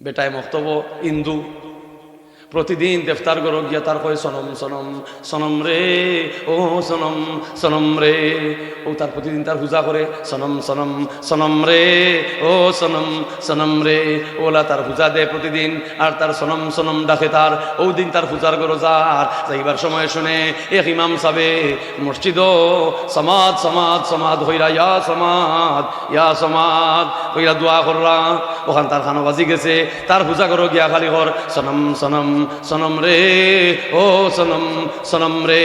বেটায় মক্তব ইন্দু প্রতিদিন দেফতার গরক গিয়া তার কয় সনম সনম সনম রে ও সনম সনম রে ও তার প্রতিদিন তার পূজা করে সনম সনম সনম রে ও সনম সনম রে ওলা তার পূজা দেয় প্রতিদিন আর তার সনম সনম ডাকে তার ও দিন তার পূজার গরো যার যাইবার সময় শুনে এক ইমাম সাবে মসজিদ সমাদ সমাদ সমাদ হইরা ইয়া সমাদ হইরা দোয়া কররা ওখান তার খানো বাজি গেছে তার পূজা করো গিয়া খালি ঘর সনম সনম সনম রে ও সনম সনম রে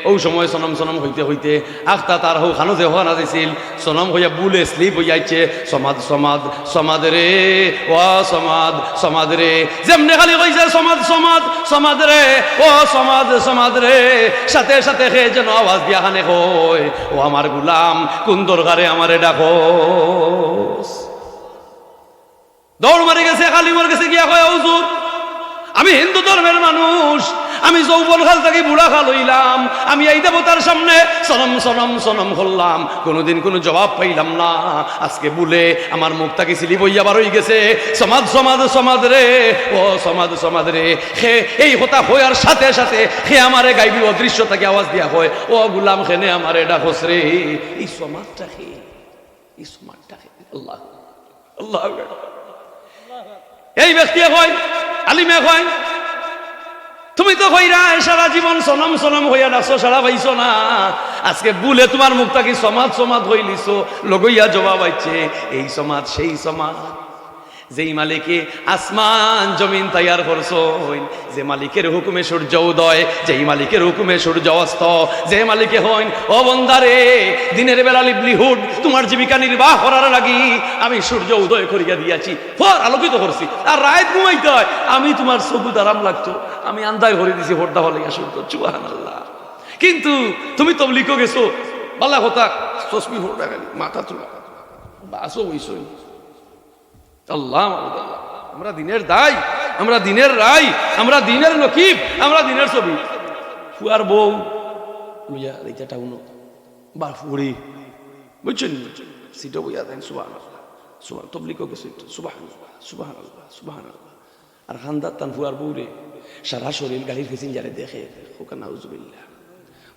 ও সময় সনম সনম হইতে হইতে আখতা তার হো খানো যে হওয়া না দিছিল সনম হইয়া বুলে স্লিপ হইয়াছে সমাদ সমাদ সমাদ রে ও সমাদ সমাদ রে যেমনে খালি কইছে সমাদ সমাদ সমাদ রে ও সমাদ সমাদ রে সাথে সাথে হে যেন আওয়াজ দিয়া খানে কয় ও আমার গুলাম কোন দরকারে আমারে ডাকো দৌড় মারি গেছে খালিমর গেছে গিয়া কয় হুজুর আমি হিন্দু ধর্মের মানুষ আমি যৌবন কাল থেকে বুড়া কাল হইলাম আমি এই দেবতার সামনে সনম সনম সনম করলাম কোনোদিন কোনো জবাব পাইলাম না আজকে বলে আমার মুখটাকে সিলি বইয়া বার হয়ে গেছে সমাজ সমাজ সমাজ রে ও সমাজ সমাজ রে হে এই কথা হইয়ার সাথে সাথে হে আমারে গাইবি অদৃশ্য থেকে আওয়াজ দিয়া হয় ও গুলাম খেনে আমারে ডাকস রে এই সমাজটা হে এই সমাজটা হে আল্লাহ আল্লাহ এই ব্যক্তি হয় আলিমে হয় তুমি তো কইরা সারা জীবন সনম সনম হইয়া নাচো সারা পাইছো না আজকে বুলে তোমার মুখটা কি সমাজ সমাজ হইলিছো লগইয়া জবাব আইছে এই সমাজ সেই সমাজ যেই মালিকে আসমান জমিন তৈয়ার করছো যে মালিকের হুকুমে সূর্য উদয় যেই মালিকের হুকুমে সূর্য অস্ত যে মালিকে হইন ও বন্দারে দিনের বেলা লিভলিহুড তোমার জীবিকা নির্বাহ করার লাগি আমি সূর্য উদয় করিয়া দিয়াছি ফর আলোকিত করছি আর রাত ঘুমাইতে হয় আমি তোমার সবুজ আরাম লাগতো আমি আন্দায় ভরে দিছি হরদা হলে সূর্য সুবহানাল্লাহ কিন্তু তুমি তবলিগো গেছো বালা কথা তসবিহ হরদা গেলি মাথা তোলা বাসো হইছই আল্লাহ আমরা দিনের দায় আমরা দিনের রায় আমরা দিনের নকিব আমরা দিনের ছবি ফুয়ার বউ লইয়া এইটা টাউনো বা ফুড়ি বুঝছেন সিটো বইয়া দেন সুবহানাল্লাহ সুবহান তবলিগো গেছে সুবহানাল্লাহ সুবহানাল্লাহ সুবহানাল্লাহ আর খান্দার তান ফুয়ার বউ রে সারা শরীর গাড়ির প্যাসেঞ্জারে দেখে ওকা নাউজুবিল্লাহ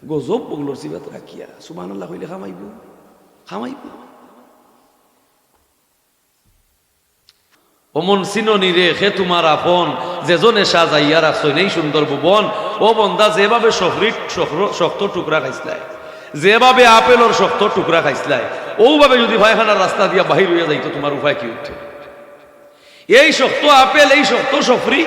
গজব বগলোর সিবাত রাখিয়া সুবহানাল্লাহ হইলে খামাইব খামাইব অমন সিননি রে খে তোমার আপন যেজনে সাজাইয়া রাখছো নেই সুন্দর ভুবন ও বন্দা যেভাবে শক্ত টুকরা খাইছলাই যেভাবে আপেলর শক্ত টুকরা খাইছলাই ওভাবে যদি ভাইখানার রাস্তা দিয়া বাহির হইয়া যাইতো তোমার উপায় কি হইতো এই শক্ত আপেল এই শক্ত সফরি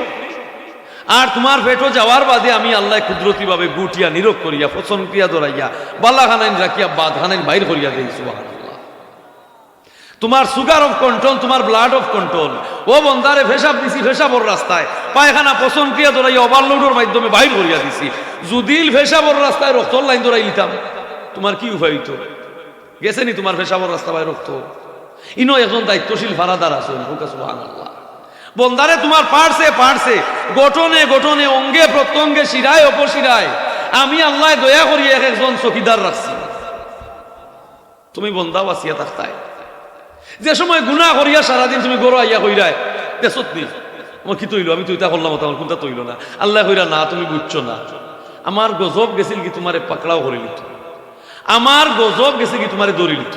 আর তোমার পেটো যাওয়ার বাদে আমি আল্লাহ কুদরতি ভাবে গুটিয়া নিরোগ করিয়া পছন্দ ক্রিয়া ধরাইয়া বাল্লাখানাইন রাখিয়া বাদখানাইন বাইর করিয়া দেই সুবহানাল্লাহ তোমার সুগার অফ কন্ট্রোল তোমার ব্লাড অফ কন্ট্রোল ও বন্দারে ফেসাব দিছি ফেসাবর রাস্তায় পায়খানা পছন্দ ক্রিয়া ধরাইয়া ওভারলোডের মাধ্যমে বাইর করিয়া দিছি যদি ফেসাবর রাস্তায় রক্তর লাইন ধরাই দিতাম তোমার কি উপায় হইতো গেছে নি তোমার ফেসাবর রাস্তা বাই রক্ত ইনো একজন দায়িত্বশীল ফারাদার আছেন সুবহানাল্লাহ বন্দারে তোমার পারছে গঠনে গঠনে অঙ্গে প্রত্যঙ্গে শিরায় অপশিরায় আমি আল্লাহ দয়া করিয়া একজন চকিদার রাখছি তুমি বন্দা বাসিয়া থাকতাই যে সময় গুনাহ করিয়া সারাদিন তুমি গরো আইয়া কইরায় দেশত নি আমার কি তৈল আমি তো এটা করলাম আমার কোনটা তৈল না আল্লাহ কইরা না তুমি বুঝছো না আমার গজব গেছিল কি তোমারে পাকড়াও করে লিত আমার গজব গেছে কি তোমারে দড়ি লিত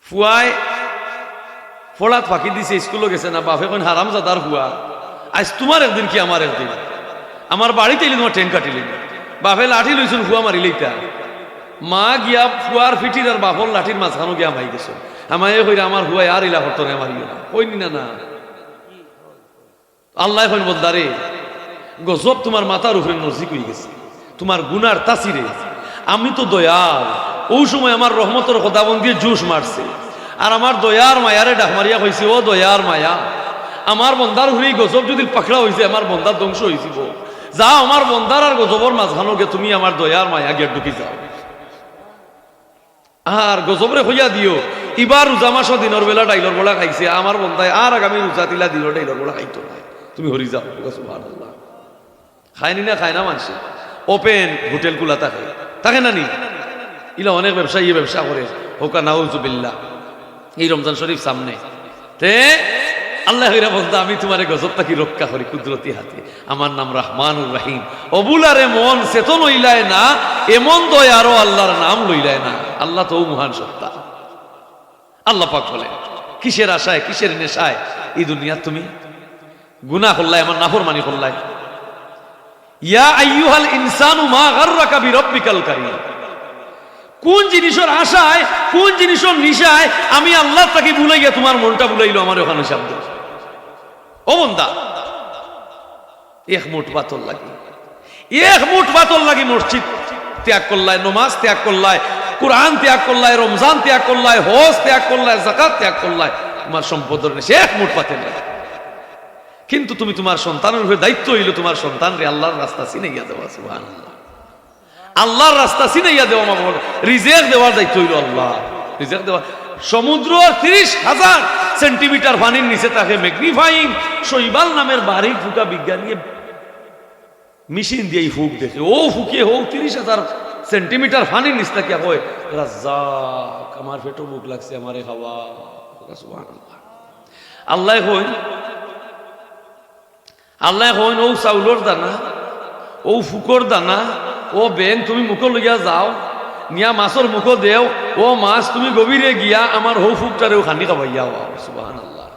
ফুয়ায় ফোড়াত ফাঁকি দিছে স্কুলে গেছে না বাপে কোন হারামজাদার ফুয়া আজ তোমার একদিন কি আমার একদিন আমার বাড়িতে এলি তোমার ট্রেন কাটিলি বাপে লাঠি লইছুন ফুয়া মারিলেইটা মা গিয়া ফুয়ার ফিটির আর বাপর লাঠির মাঝখানো গিয়া মাই গেছো আমায় কইরা আমার হুয়াই আর ইলা হতো না মারিও না কইনি না না আল্লাহ এখন বলদারে গজব তোমার মাথার উপরে নজিক হয়ে গেছে তোমার গুনার তাসিরে আমি তো দয়াল ওই সময় আমার রহমতের খোদাবন দিয়ে জুস মারছে আর আমার দয়ার মায়ারে ডাক মারিয়া কইছে ও দয়ার মায়া আমার বন্দার উপরে গজব যদি পাকড়া হয়েছে আমার বন্দার ধ্বংস হয়েছিল যাও আমার বন্দার আর গজবর মাঝখানো গে তুমি আমার দয়ার মায়া গিয়ে ঢুকি যাও আর গজবরে হইয়া দিও এবার রোজা মাস দিনের বেলা ডাইলর বলা খাইছে আমার বন্ধায় আর আগামী রোজা তিলা দিল ডাইলর বলা খাইতো না তুমি হরি যাও সুবহানাল্লাহ খায়নি না খায় না মানুষ ওপেন হোটেল গুলা থাকে না নি ইলা অনেক ব্যবসায়ী ব্যবসা করে হোকা নাউজুবিল্লাহ এই রমজান শরীফ সামনে তে আল্লাহ হইরা বলতো আমি তোমারে গজব তাকি রক্ষা করি কুদরতি হাতে, আমার নাম রহমানুর রহিম। অবুলারে মন চেতন লইলায় না, এমন দয়ারও আল্লাহর নাম লইলায় না। আল্লাহ তো মহান সত্তা। আল্লাহ পাক বলে কিসের আশায় কিসের নেশায় এই দুনিয়া তুমি গুনাহ করলাই, আমার নাফরমানি করলাই। ইয়া আইয়ুহাল ইনসানু মা গাররাকা বিরাব্বিকাল কারীম। কোন জিনিসের আশায় কোন জিনিসের নিশায় আমি আল্লাহ তাকে ভুলাইয়া তোমার মনটা ভুলাইলো আমার ওখানে শব্দ। ও বন্দা, এক মুঠ বাতল লাগি মসজিদ ত্যাগ করলাই, নমাজ ত্যাগ করলাই, কোরআন ত্যাগ করলাই, রমজান ত্যাগ করলাই, হজ ত্যাগ করলাই, যাকাত ত্যাগ করলাই, তোমার সম্পদের নেশে এক মুঠ পাতেন লাগে। কিন্তু তুমি তোমার সন্তানের উপরে দায়িত্ব হইল তোমার সন্তানরে আল্লাহর রাস্তা চিনাইয়া দেওয়া। সুবহানাল্লাহ, আল্লাহর রাস্তা চিনাইয়া দেওয়া। আমার রিজেক দেওয়ার দায়িত্ব হইল আল্লাহ। রিজেক দেওয়া সমুদ্র 30,000 সেন্টিমিটার পানির নিচে তাকে ম্যাগনিফাইং শৈবাল নামের বাড়ি ফুকা বিজ্ঞানী মেশিন দিয়ে ফুক দেখে, ও ফুকে হোক 30,000 সেন্টিমিটার পানির নিচ তাকে কয় রাজ্জাক আমার পেটও বুক লাগছে আমারে খাওয়া। সুবহানাল্লাহ। আল্লাহ হইন ও চাউলর দানা, ও ফুকর দানা, ও বেন তুমি মুখ লইয়া যাও, নিয়া মাছর মুখ দেও, ও মাছ তুমি গভীরে গিয়া আমার হৌ ফুকটারেও খানি খাবাইয়া। সুবহানাল্লাহ।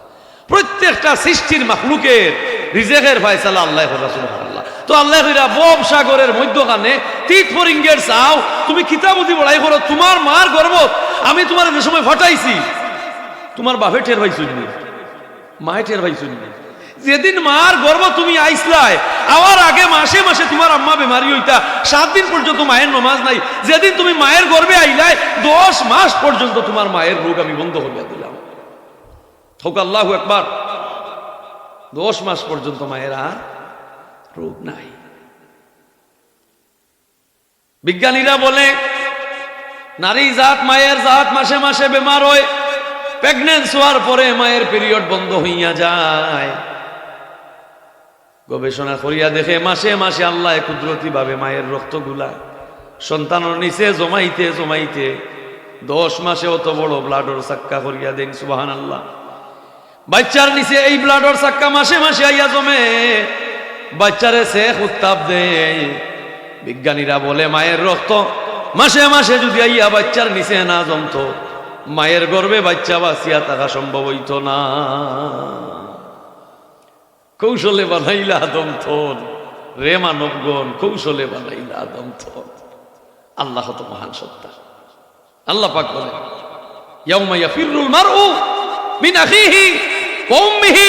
প্রত্যেকটা সৃষ্টির মাখলুকের রিজেকের ফয়সালা আল্লাহ করা। সুবহানাল্লাহ। তো আল্লাহ কইরা বব সাগরের মধ্যখানে তিত ফরিঙ্গের চাও তুমি কিতাবুদি বড়াই করো, তোমার মার গর্ব আমি তোমার যে সময় ফাটাইছি তোমার বাপে টের পাইছুনি, মায়ে টের পাইছুনি। যেদিন মার গর্ব তুমি আইসলাই আওয়ার আগে মাসে মাসে তোমার আম্মা বেমারি হইতা, 7 দিন পর্যন্ত মায়ের নমাজ নাই। যেদিন তুমি মায়ের গর্বে আইলাই 10 মাস পর্যন্ত তোমার মায়ের রোগ আমি বন্ধ করিয়া দিলাম। হোক আল্লাহু আকবার। 10 মাস পর্যন্ত মায়ের আর রোগ নাই। বিজ্ঞানীরা বলে নারী জাত মায়ের জাত মাসে মাসে বেমার হয়, প্রেগন্যান্সি হওয়ার পরে মায়ের পিরিয়ড বন্ধ হইয়া যায়। গবেষণা করিয়া দেখে মাসে মাসে আল্লাহ কুদরতি ভাবে মায়ের রক্তগুলা সন্তানের নিচে জমাইতে জমাইতে 10 মাসে অত বড় ব্লাডর চাক্কা করিয়া দেন। সুবহানাল্লাহ। বাচ্চার নিচে এই ব্লাডর চাক্কা মাসে মাসে আইয়া জমে, বাচ্চারে শেখ উত্তাপ দেয়। বিজ্ঞানীরা বলে মায়ের রক্ত মাসে মাসে যদি আইয়া বাচ্চার নিচে না জমতো মায়ের গর্ভে বাচ্চা বাঁচিয়া থাকা সম্ভব হইত না। কৌশলে বানাইলা আদম থন রে মানবগণ, কৌশলে বানাইলা আদম থন। আল্লাহ তো মহান সত্তা। আল্লাহ পাক বলে ইয়াউমা ইয়াফিরুল মারউ মিন আখিহি ওয়া উম্মিহি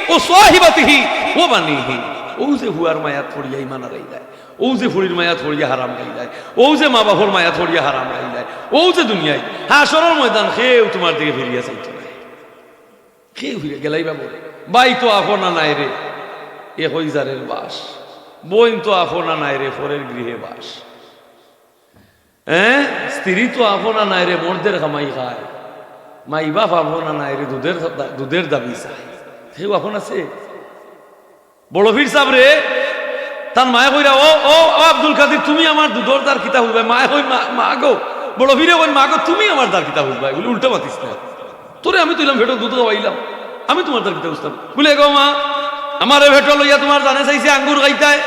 ওয়া সাহিবাতিহি ওয়া বানিহি। ও যে হুয়ার মায়াত পড়িয়া ইমান হারাইলায়, ও যে ফুড়ির মায়াত পড়িয়া হারাম গাইলায়, ও যে মা বাপর মায়াত পড়িয়া হারাম গাইলায়, ও যে দুনিয়ায় হাসরের ময়দান কেউ তোমার দিকে ফিরিয়া চাইতো না। কেউ ফিরে গেলাই বাবু বাই তো আপনা নাই রে এ হইজারের বাস, বোন তো আপনা নাই রে ফরের গৃহে বাস, স্ত্রী তো আপনা নাই রে মর্দের কামাই খায়, মাই বাপ আপনা নাই রে দুধের দাবি চায়। কেউ আপন আছে? বড় ফির সাহেব রে তার মায়ে কইরা ও ও আব্দুল কাদির তুমি আমার দুধর দার কিতা হইবা। মায়ে কই মা গো, বড় ফিরে কই মা গো তুমি আমার দার কিতা হইবা। বলে উল্টা মাতিস না, তোরে আমি তুইলাম ভেটো দুধ খাওয়াইলাম, আমি তোমার দার কিতা বুঝতাম। বলে গো মা আমার ভেটো লইয়া তোমার জানে চাইছে আঙ্গুর খাইতায়,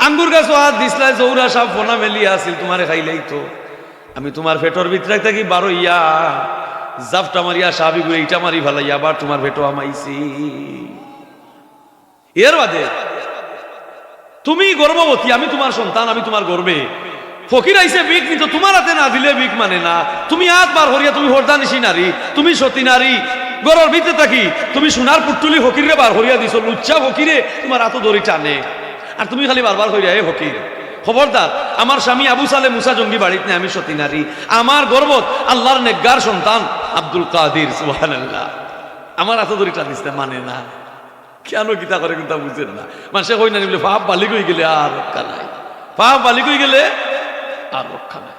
আঙ্গুর গাছ হাত দিসলাই চৌরা সাপ ফোনা মেলিয়া আসিল তোমারে খাইলেই তো আমি তোমার ভেটোর ভিতরে থাকি বারো ইয়া জাপটা মারিয়া সাবি করে ইটা মারি ভালাইয়া আবার তোমার ভেটো আমাইছি। এর বাদে তুমি গর্ভবতী, আমি তোমার সন্তান, আমি তোমার গর্বে। ফকির আইসে বিক নিত তোমার হাতে না দিলে বিক মানে না। তুমি হাত বার হরিয়া তুমি হরদানিসি নারী, তুমি সতী নারী, গরর ভিতরে থাকি তুমি সোনার পুটুলি ফকিরে বার হরিয়া দিছ। লুচ্চা ফকিরে তোমার হাত দড়ি টানে আর তুমি খালি বারবার হইয়া হে ফকির। খবরদার, আমার স্বামী আবু সালে মুসা জঙ্গি বাড়িতে নেই, আমি সতী নারী, আমার গর্বত আল্লাহর নেকগার সন্তান আব্দুল কাদির সুবহানাল্লাহ, আমার হাত দড়ি টানিস না মানে না। কেন কিতা করে কিন্তু বুঝেন না। মানুষে কই না বলে পাপ বালিক হয়ে গেলে আর রক্ষা নাই, পাপ বালিক হয়ে গেলে আর রক্ষা নাই।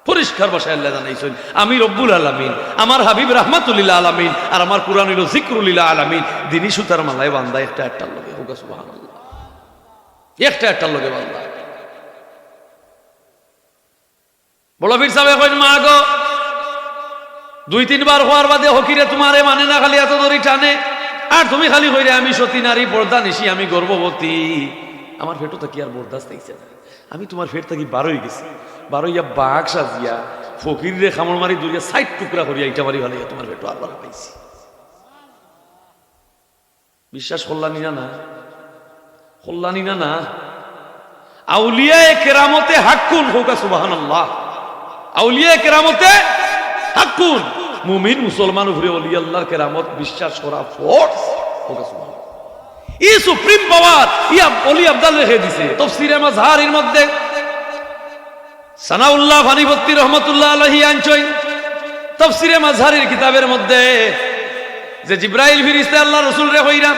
পরিষ্কার ভাষায় আল্লাহ জানাইছেন আমি রব্বুল আলামিন, আমার হাবিব রাহমাতুল্লিল আলামিন, আর আমার কুরআন হইল যিকরুল আলামিন। দিনই সুতার মালায় বান্দা একটা একটার লগে হোক সুবহানাল্লাহ, একটা একটার লগে বান্দা। বড় পীর সাহেব কইন মা গো দুই তিনবার হওয়ার বাদে হকিরে তোমারে মানে না, খালি এত দড়ি টানে। আর তুমি খালি কইরে আমি সতী নারী, পর্দা নিশি, আমি গর্ভবতী। আমার ফেটো থাকি আর বরদাস্ত থাকছে না। আমি তোমার ফেট থাকি বারোই গেছি, বারোইয়া বাঘ সাজিয়া ফকির রে খামড় মারি দূরিয়া 60 টুকরা করিয়া ইটা মারি ভালাইয়া তোমার ফেটো আর বার পাইছি। বিশ্বাস করলানি না? না করলানি না? আউলিয়ায়ে কেরামতে হাক্কুন, হোকা সুবহানাল্লাহ। আউলিয়ায়ে কেরামতে হাক্কুন, মুমিন মুসলমান উপরে ওলি আল্লাহর কেরামত বিশ্বাস করা ফরজ, হোকা সুবহানাল্লাহ। এই সুপ্রিম পাওয়ার ইয়া ওলি আব্দাল রেখে দিছে। তাফসীরে মাজহারির মধ্যে সানাউল্লাহ ফানিবত্তি রহমাতুল্লাহ আলাইহি আনছই তাফসীরে মাজহারির কিতাবের মধ্যে যে জিবরাইল ফেরেশতা আল্লাহ রাসূল রে কইরা,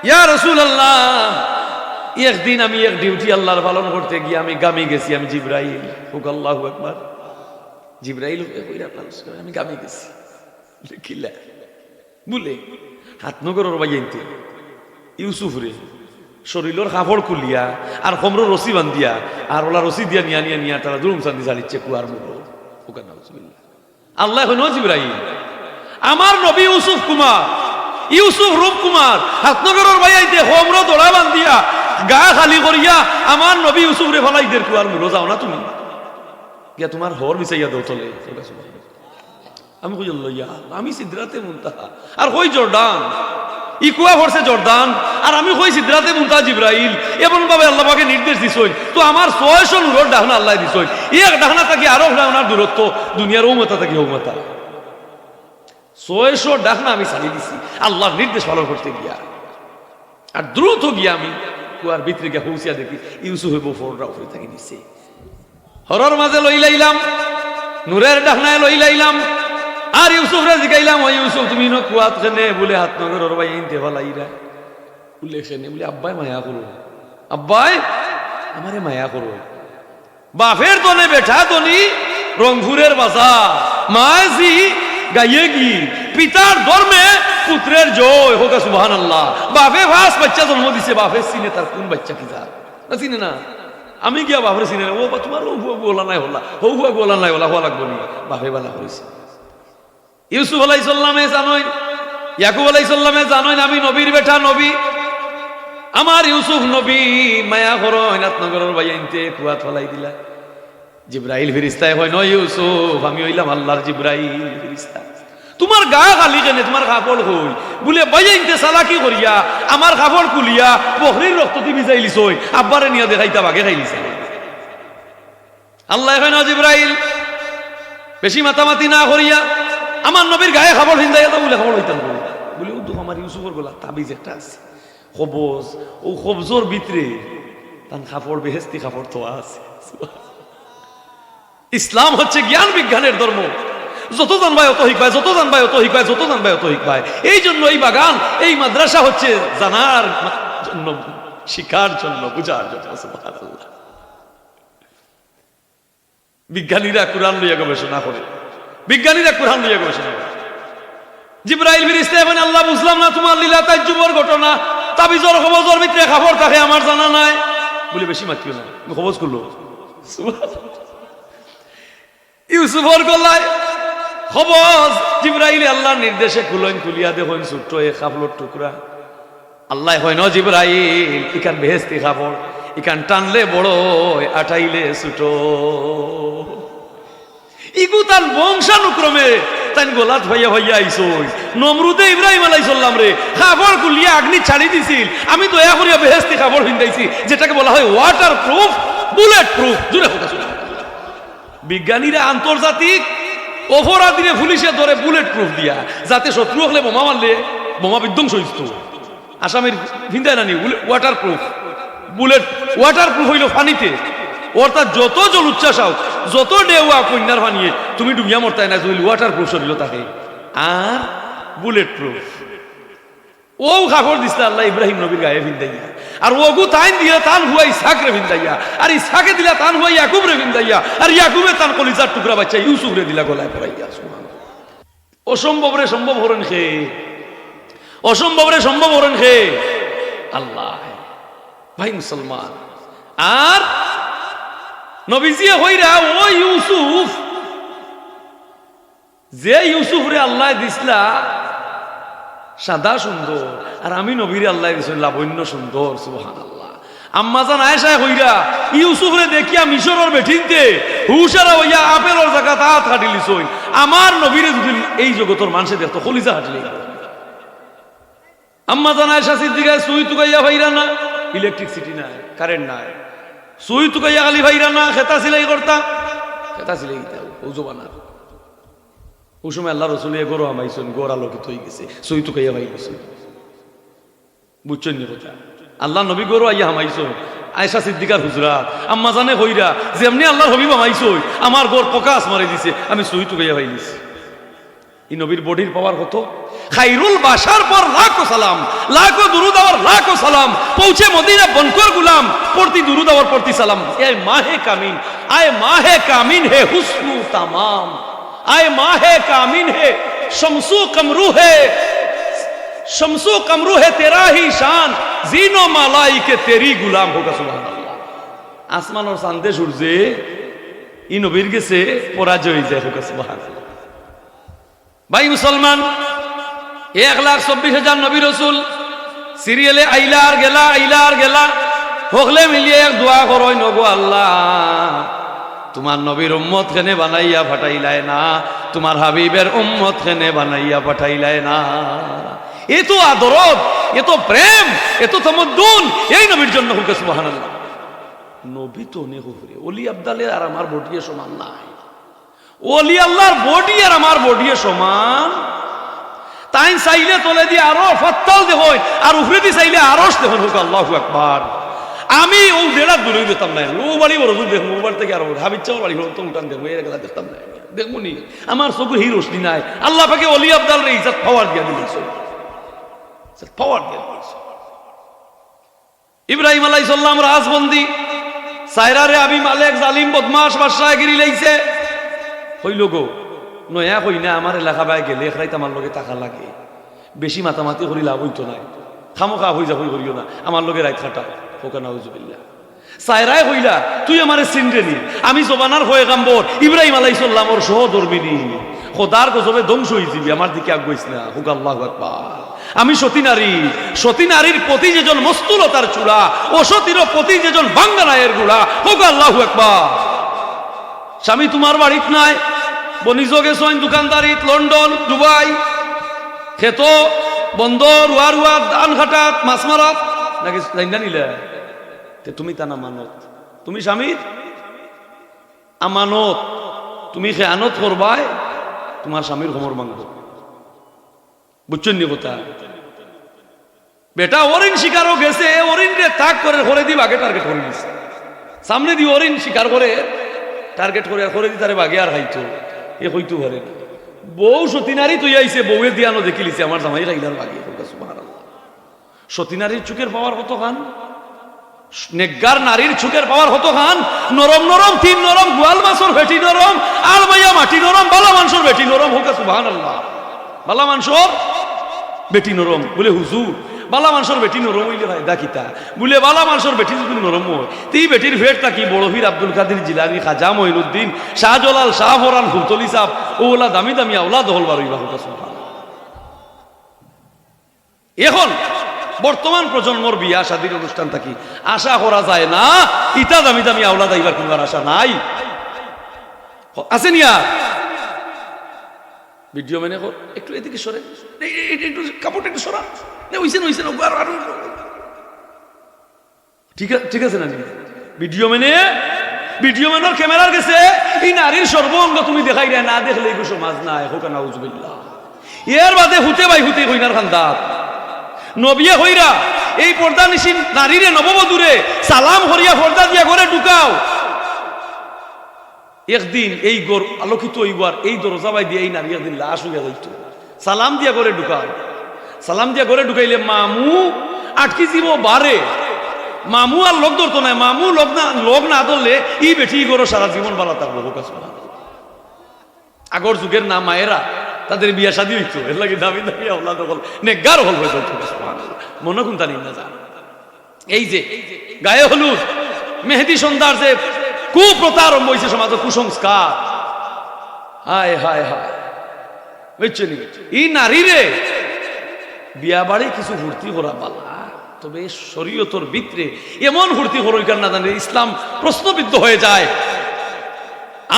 ইয়া রাসূলুল্লাহ, একদিন আমি এক ডিউটি আল্লাহর পালন করতে গিয়ে আমি গামি গেছি। আমি জিবরাইল, হুক আল্লাহু আকবার। জিবরাইল কইরা আল্লাহ রাসূল, আমি গামি গেছি। কিলা বলে হাতনগরের বাইতে ইউসুফ রে শরীরের কাপড় খুলিয়া আর কমর রশি বান্ধিয়া আর ওলা রশি দিয়া নিয়া নিয়া নিয়া তারা জুলুম চান্দি চালিচ্ছে কুয়ার মুড়ো। আল্লাহ কইন, জিবরাইল, আমার নবী ইউসুফ কুমার, ইউসুফ রূপ কুমার হাতনগরের বাইতে কমর দড়া বান্ধিয়া গা খালি করিয়া আমার নবী ইউসুফ রে ফলাইদের কুয়ার মুড়ো। যাও না তুমি গিয়া তোমার হর বিচাইয়া দাও তলে। আমি কই লইয়া আমি সিদরাতে মুনতাহা আর কই জর্দান, ইকুয়া ভরছে জর্দান আর আমি কই সিদরাতে মুনতাহা। জিবরাইল এমন ভাবে আল্লাহ পাকে নির্দেশ দিছই, তো আমার 600 নূরের ডাহনা আল্লাহ দিছই। এক ডাহনা থাকি আরো ডাহনার দূরত্ব দুনিয়ার ওমতা থাকি ওমতা 600 ডাহনা আমি ছাড়িয়ে দিছি আল্লাহর নির্দেশ পালন করতে গিয়া। আর দ্রুত গিয়া আমি কুয়ার ভিতরে গিয়া পৌঁছিয়া দেখি ইউসুফ বফররা উপরে থাকি দিছে। হরর মাঝে লই লাইলাম, নূরের ডাহনায় লই লাইলাম। আর ইউসুফ রে জিগাইলাম, ও ইউসুফ তুমি ন কুয়াত খেনে বলে হাতনগরের বাই ইনতে ফলাইরা বলে খেনে বলে আব্বাই মায়া করো, আব্বাই আমারে মায়া করো। বাপের দনে বেঠা দনি রংপুরের বাসা মাঝি গাইয়ে গি পিতার ধর্মে পুত্রের জয়, হোক সুবহানাল্লাহ। বাপে ভাস বাচ্চা জন্ম দিছে, বাপের সিনে তার কোন বাচ্চা কি যা না চিনে না। আমি গিয়া বাপের সিনে ও তোমার গোলা নাই হলা, হৌ হুয়া গোলা নাই হলা, হওয়া লাগবো নি। বাপে বালা করেছে। ইউসুফ আলাইহিস সালামে জানোই, ইয়াকুব আলাইহিস সালামে জানোই আমি নবীর বেটা নবী। আমার ইউসুফ নবী মায়া করো নাতনগরের বাইনতে কুয়াত ফলাই দিলা। জিবরাইল ফেরেশতায় কয়, নয় ইউসুফ, আমি হইলাম আল্লাহর জিবরাইল ফেরেশতা। তোমার গা খালি কেনে, তোমার কাপড় কই বলে বাইনতে চালাকি করিয়া আমার কাপড় কুলিয়া বকরির রক্ত দি ভিজাই লিছই, আব্বারে নিয়া দেখাইতা বাগে খাইলিছে। আল্লাহ কয়, না জিবরাইল, বেশি মাতামাতি না করিয়া আমার নবীর গায়ে খাবার ভিন্দাইয়া তো বলে খাবার হইতাম বলে ও তো আমার ইউসুফের গলা তাবিজ একটা আছে খবজ, ও খবজর ভিতরে তার কাপড় বেহেস্তি কাপড় তো আছে। ইসলাম হচ্ছে জ্ঞান বিজ্ঞানের ধর্ম। যত জানবায় অত শিখবায়, যত জানবায় অত শিখবায়, যত জানবায় অত শিখবায়। এই জন্য এই বাগান, এই মাদ্রাসা হচ্ছে জানার জন্য, শিখার জন্য, বুঝার জন্য। সুবহানাল্লাহ। বিজ্ঞানীরা কুরআন লইয়া গবেষণা করে, বিজ্ঞানীরা কুরআন লইয়া গবেষণা করে। জিবরাইল ফেরেশতা বলেন, আল্লাহ বুঝলাম না তোমার লীলা তাজ্জুবের ঘটনা, তাবিজর খবজর ভিতরে খবর থাকে আমার জানা নাই বলে বেশি মাতিও না, খবজ করলো। ইউসুফর গলায় খবজ জিবরাইল আল্লাহর নির্দেশে খুলিয়া দেখুন ছোট্ট এক কাপড়ের টুকরা। আল্লাহ হয় ন জিবরাইল, ইকান বেহেস্তি কাপড়, ইকান টানলে বড় আটাইলে ছোট। ইগু তার বংশানুক্রমে তাই গোলাত ভাইয়া ভাইয়া আইসই। নমরুদে ইব্রাহিম আলাইহিস সালাম রে কাপড় কুলিয়া আগ্নি ছাড়ি দিছিল, আমি দয়া করিয়া বেহেস্তি কাপড় ভিন্দাইছি, যেটাকে বলা হয় ওয়াটার প্রুফ, বুলেট প্রুফ। জুড়ে কথা শুনে বিজ্ঞানীরা আন্তর্জাতিক অপরাধীরে পুলিশে ধরে বুলেট প্রুফ দিয়া, যাতে শত্রু হলে বোমা মারলে বোমা বিধ্বংস হইত। আসামের ভিন্দায় নানি water proof, bullet water proof হইল পানিতে, অর্থাৎ যত জল উচ্ছ্বাস হোক, যত ডেউয়া কন্যার পানিয়ে তুমি ডুবিয়া মরতাই না, যদি ওয়াটার প্রুফ শরীর থাকে। আর বুলেট প্রুফ ও কাপড় দিছিল আল্লাহ ইব্রাহিম নবীর গায়ে ভিন্দাইয়া, আর ওগু তাইন দিয়া তান হুয়া ইসহাক রে ভিন্দাইয়া, আর ইসহাকে দিলা তান হুয়া ইয়াকুব রে ভিন্দাইয়া, আর ইয়াকুবে তান কলিজার টুকরা বাচ্চা ইউসুফ রে দিলা গলায় পড়াইয়া। অসম্ভব রে সম্ভব হরেন খে, অসম্ভব রে সম্ভব হরেন খে আল্লাহ। ভাই মুসলমান, আর নবীজি হইরা ও ইউসুফ যে ইউসুফরে আল্লাহ দিসলা সাদা সুন্দর, আর আমি নবীরে আল্লাহ দিছিল লাবণ্য সুন্দর। সুবহানাল্লাহ। আম্মাজান আয়েশা কইরা ইউসুফরে দেখিয়া মিশরের বেঠিনতে হুশারা হইয়া আপেলের জায়গা হাত হাঁটিলিছই, আমার নবীরে যদি এই জগতের মানুষে দেখতো খলিজা হাঁটিলি। আম্মাজান আয়েশা সিদ্দিকা সুই তুকাইয়া ভাইরা না, ইলেকট্রিসিটি নাই, কারেন্ট নাই, সুই তুকাইয়া খালি ভাইরা না, খেতা সিলাই করতা, খেতা সিলাই উজবানা। ওই সময় আল্লাহ রসুল গরু হামাইছেন, গোর আলোকিত হয়ে গেছে, সুই তুকাইয়া ভাই গেছে। বুঝছেন নি কথা? আল্লাহ নবী গরু আইয়া হামাইছেন, আয়েশা সিদ্দিকার হুজরাত আম্মা জানে হইরা যেমনি আল্লাহ হবিব হামাইছই, আমার গোর প্রকাশ মারি দিছে, আমি সুই তুকাইয়া ভাই গেছি। এই নবীর বডির পাওয়ার কত! খাইরুল বাশার পর লাখো সালাম, লাখো দুরুদ আর লাখো সালাম, পৌঁছে মদিনা বনকর গুলাম, পড়তি দুরুদ আর পড়তি সালাম। এ মাহে কামিন, আয় মাহে কামিন হে হুসনু তামাম, आए माहे कामिन है शमसू कमरू है तेरा ही शान, जीनो मालाई के तेरी गुलाम होगा। सुभान अल्लाह। आसमान और चांदे সূর্যে ই নবীর গেছে পরাজয় হয়ে যায়। হোক সুবহান আল্লাহ। ভাই মুসলমান, 1,24,000 নবী রসুল সিরিয়ালে আইলা আর গেলা হকলে মিলিয়ে এক দোয়া করো, নগো আল্লাহ তোমার নবীর উম্মত খেনে বানাইয়া পাঠাইলাই না, তোমার হাবিবের উম্মত খেনে বানাইয়া পাঠাইলাই না। এ তো আদরত, এ তো প্রেম, এ তো তামাদ্দুন এই নবীর জন্য। হোক সুবহানাল্লাহ। নবী তো অনেক উপরে, ওলি আব্দালের আর আমার বডিয়ে সমান নাই, ওলি আল্লাহর বডি আর আমার বডিয়ে সমান। তাই চাইলে তোলে দিয়ে আরো ফত্তাল দেখুন, আর উপরে দিয়ে চাইলে আরস দেখুন। হোক আল্লাহু আকবার। আমি ও দেড়া দূরে যেতাম না, ও বাড়ি বড় দূর দেখবো, ও বাড়ি থেকে আরো হাবিজ চাওয়ার বাড়ি তো উঠান দেখবো, এর কথা দেখতাম না, দেখবো নি আমার চোখের হি রোশনি নাই। আল্লাহ পাকে অলি আব্দাল রে ইজ্জত পাওয়ার দিয়া দিয়েছ, পাওয়ার দিয়া দিয়েছ। ইব্রাহিম আলাইহিস সালাম রাজবন্দি, সায়রারে আবি মালেক জালিম বদমাশ বাদশাহ গিরি লাইছে, হইল গো নয়া কই না আমার এলাকা বাই গেলে এখরাইতে আমার লগে টাকা লাগে, বেশি মাতামাতি করি লাভ হইতো নাই, খামোখা হই যা হই করিও না, আমার লগে রাইত খাটা। সায়রায় হইলা তুই আমারে চিনরেনি, আমি জবানার হয়ে গাম্বর ইব্রাহিম আলাইহিস সালামর সহধর্মিনী, খোদার গজবে ধ্বংস হয়ে যাবি, আমার দিকে আগাইস না। হুক আল্লাহু আকবার। আমি সতী নারী, সতী নারীর প্রতি যেজন মস্তুলতার চূড়া, ও সতীর প্রতি যেজন ভাঙ্গা নায়ের গুড়া। হুক আল্লাহু আকবার। স্বামী তোমার বাড়িত নাই, বনিজো গেছেন দোকানদারিত, লন্ডন দুবাই, খেত বন্দর রুয়া ধান খাটাত মাছ মারাত নাকি জানা নিলে, তুমি তা না মানত, তুমি স্বামীর আমানত, তুমি খেয়ানত করবাই, তোমার স্বামীর খবর মাংব। বুঝছেন নি কথা? বেটা ওরিন শিকারও গেছে, ওরিন রে তাক করে দি বাগে টার্গেট করে দিছে, সামনে দি ওরিন শিকার করে টার্গেট করে দি তারে বাগে আর খাইতো, এ হইতো পারে না। বউ সতী নারী তুই আইছে, বউয়ের দিয়ানো দেখিলিছে আমার জামাই খাইলার বাগে। সুবহানাল্লাহ। সতী নারীর চোখের পাওয়ার কত খান, নেকগার নারীর চোখের পাওয়ার কত খান। নরম নরম তিন নরম, গোয়াল মাছর ভেটি নরম, আর মাইয়া মাটি নরম, বালা মাংসর ভেটি নরম। হোক সুবহানাল্লাহ। বালা মাংসর বেটি নরম বলে হুজুর, বালা মাংসর বেটি নরম হইলে ভাই দাকিতা বলে বালা মাংসর বেটি যদি নরম হয়, তুই বেটির ভেট থাকি বড় পীর আব্দুল কাদের জিলানী, খাজা মঈনুদ্দিন, শাহজালাল, শাহফরান, ফুলতলি সাহ, ওলা দামি দামি আওলাদ হলবার হইবা। হোক সুবহানাল্লাহ। এখন বর্তমান প্রজন্মর বিয়া শাদীর অনুষ্ঠান থাকি আশা করা যায় না ইটা দামি দামি আওলাদ আইবার কিংবার আশা নাই, আছে নিয়া। ভিডিও মেনে একটু এদিকে সরে, একটু কাপড়টা একটু সরা, ঠিক আছে না? ভিডিও মেনের ক্যামেরার গেছে, এই নারীর সর্বঙ্গ তুমি দেখাই না, দেখলে এই সমাজ নাই। হোক নাউজুবিল্লাহ। এর বাদে হুতে ভাই হুতে হইনার খান্দাত নবিয়ে হইরা এই পর্দা নিশিন নারীরে নববধূরে সালাম হরিয়া পর্দা দিয়া ঘরে ঢুকাও। একদিন এই গোর আলোকিত হইবার এই দরজা বাই দিয়ে এই নারী একদিন লাশ হইয়া যাইত। সালাম দিয়া ঘরে ঢুকাও, সালাম দিয়া ঘরে ঢুকাইলে মামু আটকি জীব বারে, মামু আর লোক ধরতো না, মামু লোক না ধরলে ই বেঠি গরো সারা জীবন বালা থাকবো। আগর যুগের না মায়েরা তাদের বিয়া শাদী হইতো, এর লাগে দামি দামি আওলাদ হল নেকগার হল হয়ে যেত। মনে কোনটা নিন না জান। এই যে গায়ে হলুদ মেহেদি সন্ধ্যার যে কুপ্রথা আরম্ভ হয়েছে সমাজে, কুসংস্কার, হায় হায় হায়। বুঝছেন ই নারী রে বিয়া বাড়ি কিছু ভর্তি করা পালা, তবে শরীয়তর ভিতরে এমন ভর্তি হলো না জানে ইসলাম প্রশ্নবিদ্ধ হয়ে যায়।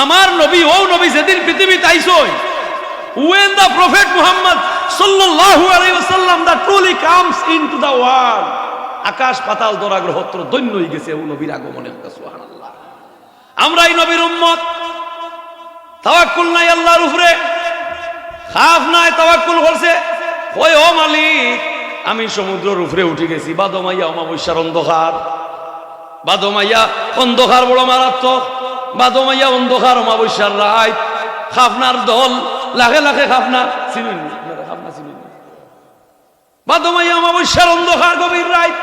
আমার নবী ও নবী যেদিন পৃথিবীতে আইসই, when the prophet Muhammad sallallahu alaihi wasallam that truly comes into the world, আকাশ পাতাল দরা গ্রহত্র দৈন্য হয়ে গেছে ও নবীর আগমনে। সুবহানাল্লাহ। আমরা এই নবীর উম্মত, তাওয়াক্কুল নাই আল্লাহর উপরে, খাফ নাই, তাওয়াক্কুল করছে ওই ও মালিক আমি সমুদ্রের উপরে উঠে গেছি, বাদমাইয়া অমাবস্যার অন্ধকার, বাদমাইয়া অন্ধকার বড় মারাত্মক, বাদমাইয়া অন্ধকার অমাবস্যার রাত, খাফনার দল লাখে লাখে খাফনা চিনুন, খাফনা চিনুন, বাদমাইয়া অমাবস্যার অন্ধকার গভীর রাত,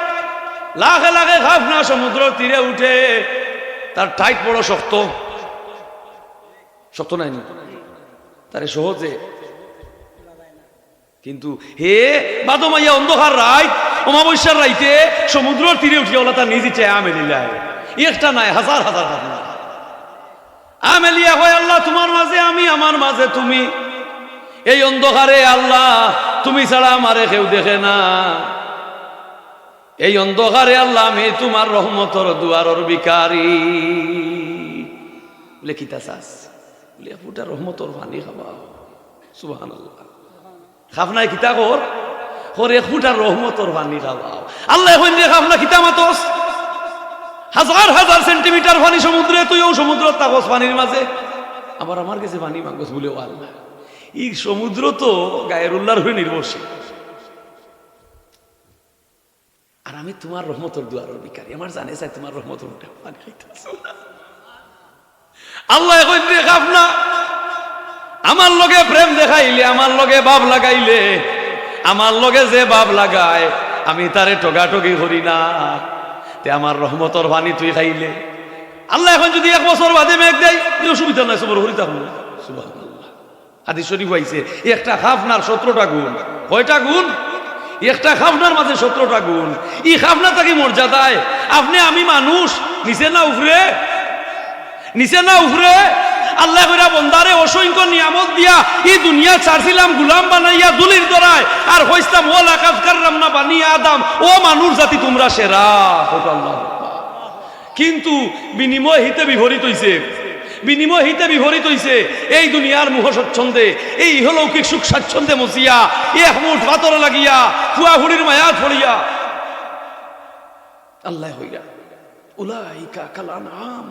লাখে লাখে খাফনা সমুদ্রের তীরে উঠে, তার টাইট বড় শক্ত, শক্ত নাই তারে সহজে, কিন্তু হে বাদমাইয়া অন্ধকার রাত অমাবস্যার রাইতে সমুদ্রের তীরে উঠিয়া ওলা তার নিজে চেয়ে আমেলিলায়, একটা নাই হাজার হাজার খাফনা আমেলিয়া হয় আল্লাহ তোমার মাঝে আমি, আমার মাঝে তুমি, এই অন্ধকারে আল্লাহ তুমি ছাড়া আমারে কেউ দেখে না, এই অন্ধকারে আল্লাহ আমি তোমার রহমতর দুয়ারর ভিখারি। বলে কিতা চাস? বলে ফুটা রহমতর পানি খাবা। সুবহানাল্লাহ। খাফনায় কিতা কর এক ফুটা রহমতর পানি খাওয়াও। আল্লাহ এখন দিয়ে খাফনা কিতা মাতস, হাজার হাজার সেন্টিমিটার পানি সমুদ্রে, তুইও সমুদ্র তাকস পানির মাঝে, আবার আমার কাছে পানি মাঙ্গস বলে আল্লাহ। এই সমুদ্র তো গায়ের উল্লার হয়ে নির্ভরশীল, আর আমি তোমার রহমতর দুয়ারের ভিখারি, আমার জানে চাই তোমার রহমতর পানি খাইতেছ। আল্লাহ এখন দিয়ে খাফনা আমার লগে প্রেম দেখাইলে, আমার লগে বাপ লাগাইলে, আমার লগে যে বাপ লাগায় আমি তারে টোগাটোগি করি না, তে আমার রহমতর পানি তুই খাইলে। আল্লাহ এখন যদি 1 বছর বাদে মেঘ দেয় অসুবিধা নাই, সবর হরি থাকুন। সুবহানাল্লাহ। হাদিস শরীফ হইছে একটা খাফনার 17টা গুণ। কয়টা গুণ? একটা খাফনার মাঝে 17টা গুণ। ই খাফনা থাকি মর্যাদায় আপনি আমি মানুষ, নিচে না উপরে, নিচে না উপরে। আল্লাহ কইরা বন্দারে অসংখ্য নিয়ামত দিয়া এই দুনিয়া ছাড়ছিলাম গুলাম বানাইয়া দুলির দরায়, আর হইছতাম ও লাকাদ কাররামনা বানি আদম, ও মানুষ জাতি তোমরা সেরা। কিন্তু বিনিময় হিতে বিহরিত হইছে, বিনিময় হিতে বিহরিত হইছে এই দুনিয়ার মোহ স্বচ্ছন্দে, এই ইহলৌকিক সুখ স্বাচ্ছন্দে মসিয়া, এক মুঠ পাথর লাগিয়া ফুয়াহুড়ির মায়া ফড়িয়া। আল্লাহ হইয়া উলাইকা কাল আনআম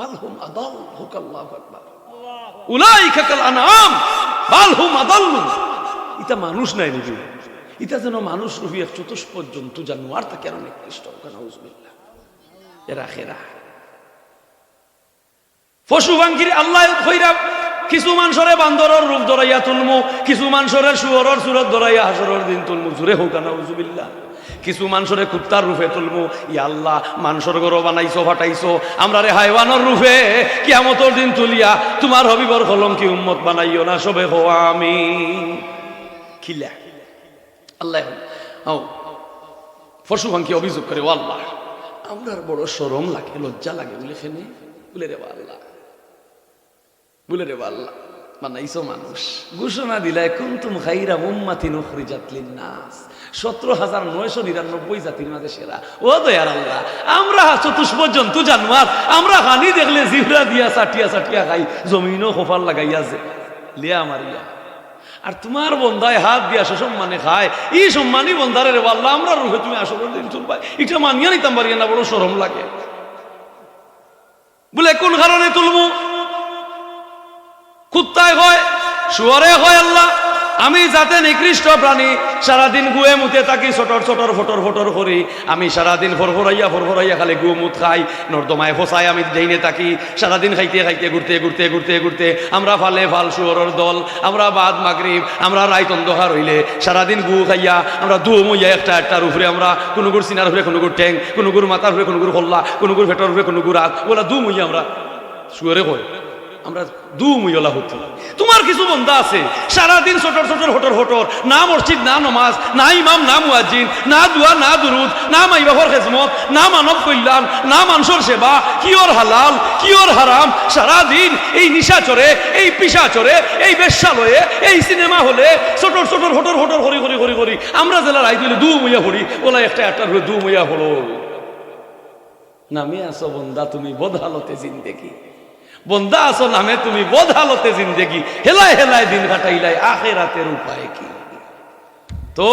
বাল হুম আদাল, আল্লাহু আকবার। উলাইকা কাল আনআম বাল হুম আদাল। এটা মানুষ নাই নাকি, এটা যেন মানুষ রূপী এক চতুষ্পদ জন্তু, জানোয়ার তাকে অনেক কৃষ্ট। নাউজুবিল্লাহ। এরা খেরা পশু বাঙ্গির আল্লাহ কইরা কিছু মানুষরে বান্দরের রূপ ধরাইয়া তুলমু, কিছু মানুষের শুয়োরের সুরত ধরাইয়া হাসরের দিন তুলমু। জুরে হোক নাউজুবিল্লাহ। কিছু মানুষরে কুত্তার রূপে তুলমু। ইয়া আল্লাহ মানুষের গরো বানাইছো, ফাটাইছো, আমরা রে হাইওয়ানের রূপে কিয়ামতের দিন তুলিয়া তোমার হবিবর কলঙ্কি উম্মত বানাইও না, সবে হওয়া আমি খিলা। আল্লাহ পশু বাঙ্কি অভিযোগ করে, ও আল্লাহ আমরার বড় শরম লাগে, লজ্জা লাগে, বলে ফেনে বলে রে আল্লাহ, বলে রে আল্লাহ বানাইছো মানুষ, ঘোষণা দিলায় কুনতুম খাইরা উম্মাতিন উখরিজাত লিন-নাস, 17,999 জাতির মাঝে সেরা। ও দয়ার আল্লাহ, আমরা চতুষ্পদ জন্তু জানোয়ার, আমরা হানি দেখলে জিহরা দিয়া চাটিয়া চাটিয়া খাই, জমিনও খোফার লাগাইয়া যে লিয়া মারিয়া, আর তোমার বন্ধায় হাত দিয়া সম্মানে খায়। এই সম্মানী বন্ধারে রে আল্লাহ আমরা রূপে তুমি আসল দিন তুলবা, এটা মানিয়া নিতাম পারি না, বড় শরম লাগে। বলে কোন কারণে তুলবো? কুত্তায় হয়, শুয়ারে হয়, আল্লাহ আমি যাতে নিকৃষ্ট প্রাণী, সারাদিন গুয়ে মুতে থাকি, ছটর ছটর ফটর ফটর করি, আমি সারাদিন ফরফরাইয়া ফরফরাইয়া খালি গু মুত খাই, নর্দমায় ফসাই আমি যাইনে থাকি, সারাদিন খাইতে খাইতে ঘুরতে ঘুরতে ঘুরতে ঘুরতে আমরা ফালে ফাল শুয়োরের দল, আমরা বাদ মাগরিব, আমরা রাইত অন্ধকার হইলে সারাদিন গু খাইয়া আমরা দু মইয়া একটা একটার উপরে, আমরা কোনো গুড় সিনার উপরে, কোনো গুড় ট্যাং, কোনো গুড় মাথার উপরে, কোনো গুড় হল্লা, কোনো গুড় ভেটর উপরে, কোনো গুড় হাত, ওলা দু মইয়া আমরা শুয়োরে কই। আমরা দুমুইলা হতি। তোমার কিছু বন্ধা আছে সারাদিন ছোটর ছোটর হোটর হোটর, না মসজিদ না নমাজ না ইমাম না মুয়াজ্জিন না দুয়া না দুরুদ না মাইবাহর খেজমত না মানব কল্যাণ না মানুষের সেবা, কিওর হালাল কিওর হারাম, সারাদিন এই নিশা চড়ে এই পিসা চড়ে এই বেশ্যালয়ে এই সিনেমা হলে ছোটর ছোটর হোটর হোটর হরি হরি হরি হরি। আমরা জেলা রাই দিলে দুমুইয়া হরি, ওলা একটা হয়ে দুমুইয়া হলো। নামে আসো বন্দা তুমি বদহালতে জিন্দেগি, বন্দা আসো নামে তুমি বদহালতে জিন্দেগি, হেলায় হেলায় দিন কাটাইলাই আখিরাতের উপায় কি? তো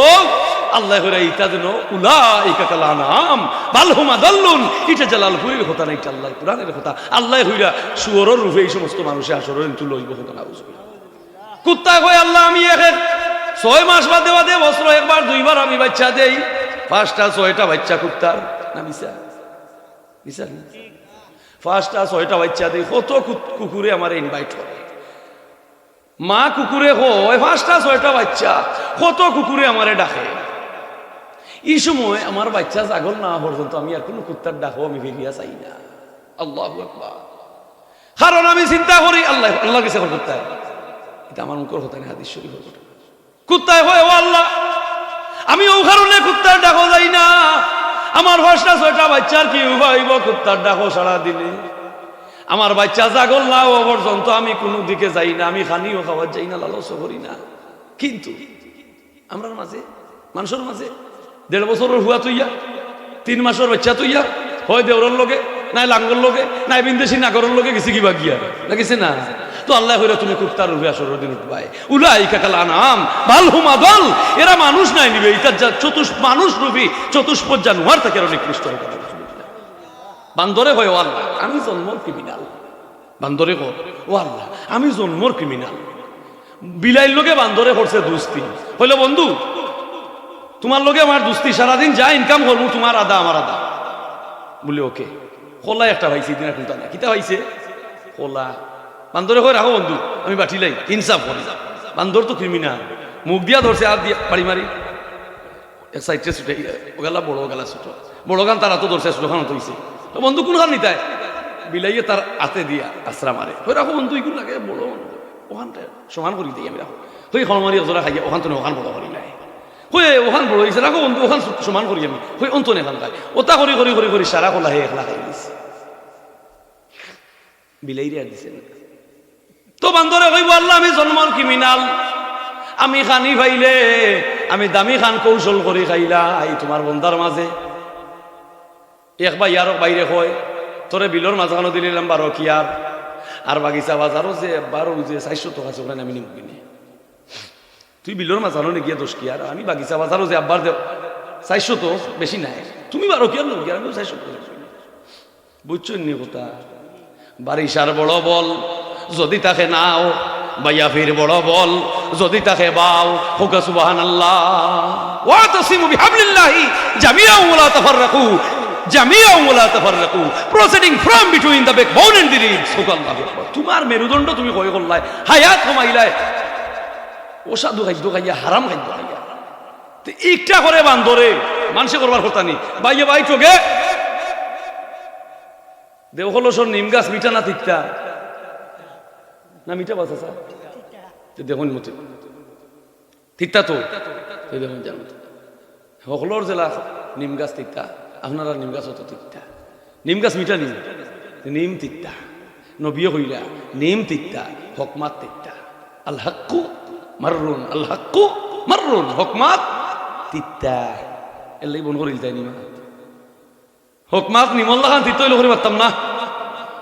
আল্লাহ কইরা ইতা যেন উলাইকা কাল আনআম বাল হুম আদাল্লুন, এটা জালালপুরের কথা না, এটা আল্লাহর কোরআনের কথা। আল্লাহ কইরা শুয়োরের রূপে এই সমস্ত মানুষে আসরেন তুলইব কথা না বুঝবে। কুত্তা কয় আল্লাহ আমি 6 মাস বাদে বাদে বছর একবার দুইবার আমি বাচ্চা দেই, 5টা 6টা বাচ্চা কুত্তার না মিশা মিশা 5টা 6টা বাচ্চা দেই। কত কুকুরে আমার ইনভাইট করে, মা কুকুরে হয় 5টা 6টা বাচ্চা, কত কুকুরে আমারে ডাকে। এই সময় আমার বাচ্চা ছাগল না পর্যন্ত আমি আর কোনো কুত্তার ডাকো আমি ফিরিয়া চাই না। আল্লাহু আকবার। কারণ আমি চিন্তা করি আল্লাহ আল্লাহ কাছে কুত্তায়, এটা আমার মুখের কথা না, হাদিস শরীফের কথা। কুত্তায় হয় ও আল্লাহ, আমি ও কারণে কুত্তার ডাকো যাই না। আমার 5টা 6টা বাচ্চার কি উপাইব কুত্তার ডাকো সারা দিনে? আমার বাচ্চা ছাগল না ও পর্যন্ত আমি কোনো দিকে যাই না, আমি খানিও খাওয়ার যাই না, লালসও করি না। কিন্তু আমরা মাঝে মানুষের মাঝে 1.5 বছরের হুয়া তুইয়া 3 মাসের বাচ্চা তুইয়া হয় দেওরের লগে নাই লাঙ্গর লগে নাই বিন্দেশি নাগরের লগে গেছি কিবা গিয়া না গেছে না। তো আল্লাহ কইরা তুমি কুত্তার রূপে আসরের দিন উঠবাই, উলাইকা কাল আনআম বাল হুম আদাল, এরা মানুষ নাই নিবে, এটা মানুষ রূপী চতুষ্পদ জানোয়ার থেকে অনেক নিকৃষ্ট হবে। বান্দরে হয় ও আল্লাহ আমি জন্মর ক্রিমিনাল, বান্দরে কর ও আল্লাহ আমি জন্মর ক্রিমিনাল। বিলাইর লোকে বান্দরে করছে দুস্তি, হইলো বন্ধু তোমার লোকে আমার দুস্তি, সারাদিন যা ইনকাম করবো তোমার আদা আমার আদা বলে ওকে। খোলা একটা পাইছে দিন এখন তা না, কিতা পাইছে খোলা। বান্দরে কয় রাখো বন্ধু আমি বাটিলাই ইনসাফ করি। বান্দর তো ক্রিমিনাল, মুখ দিয়া ধরছে আর দিয়া পাড়ি মারি এক সাইডে ছুটে ওগালা বড় ওগালা ছোট, বড় গান তার হাতও ধরছে ছোট খানো তৈছে। বন্ধু কোন খান নিতায় বিলাইয়ে তার হাতে দিয়া আশ্রা মারে, হয়ে রাখো বন্ধু এগুলো লাগে বড় ওখানটা সমান করি দিই আমি রাখো, হয়ে হলমারি অজরা খাইয়া ওখান তো ওখান বড় করি নাই, হয়ে ওখান বড় হয়েছে রাখো বন্ধু ওখান সমান করি আমি, হয়ে অন্তনে এখান খাই ওটা করি করি করি করি সারা খোলা হয়ে একলা খাই দিছে বিলাইরে আর দিছে না। তো বান্দরে কইব আল্লাহ আমি জন্মর ক্রিমিনাল, আমি খানি ভাইলে আমি দামি খান কৌশল করে খাইলাই তোমার বন্দার মাঝে। এক ভাই আর বাইরে হয় তোরে বিলর মাঝখানো দিলাম 12 কি আর বাগিচা বাজারও যে 12 যে 400 টাকা আছে ওখানে আমি নিব কিনে, তুই বিলর মাঝখানো নি গিয়ে 10 কি আর আমি বাগিচা বাজারও যে আব্বার দেব 400 তো বেশি নাই, তুমি 12 কি আর নেব আমি 400 টাকা বুঝছো নি কথা। বারিশার বড় বল যদি তাকে নাও বাইয়াফির বড় বল যদি তাকে বাও হোক সুবহানাল্লাহ ওয়া তাসিমু বিহাবলিল্লাহি জামিআ ওয়া লা তাফাররাকু জামিআ ওয়া লা তাফাররাকু proceeding from between the backbone and the ribs. সুবহানাল্লাহ তোমার মেরুদণ্ড তুমি কই করলাই হায়াত কমাইলাই অসাধু খাদ্য খাইয়া হারাম খাদ্য খাইয়া তো একটা করে বান্দরে মানুষে করবার কথা নি বাইয়ে বাই চোখে দেও হলো সর নিম গাছ মিঠা না তিক্তা না মিঠা বাস আছে দেখুন মতো তিক্তা তো দেখুন জানো হকলোর জেলা নিম গাছ তিক্তা আপনারা নিম গাছ অত তিক্তা, নিম গাছ মিঠা নিম নিম তিক্তা নবীয় হইলা নিম তিক্তা হকমাত তিক্তা আল হাক্কু মাররুন আল হাক্কু মাররুন হকমাত তিক্তা এলাই বন করিল তাই নিমা হকমাত নিমল্লা খান তিক্ত হইলে করে পারতাম না,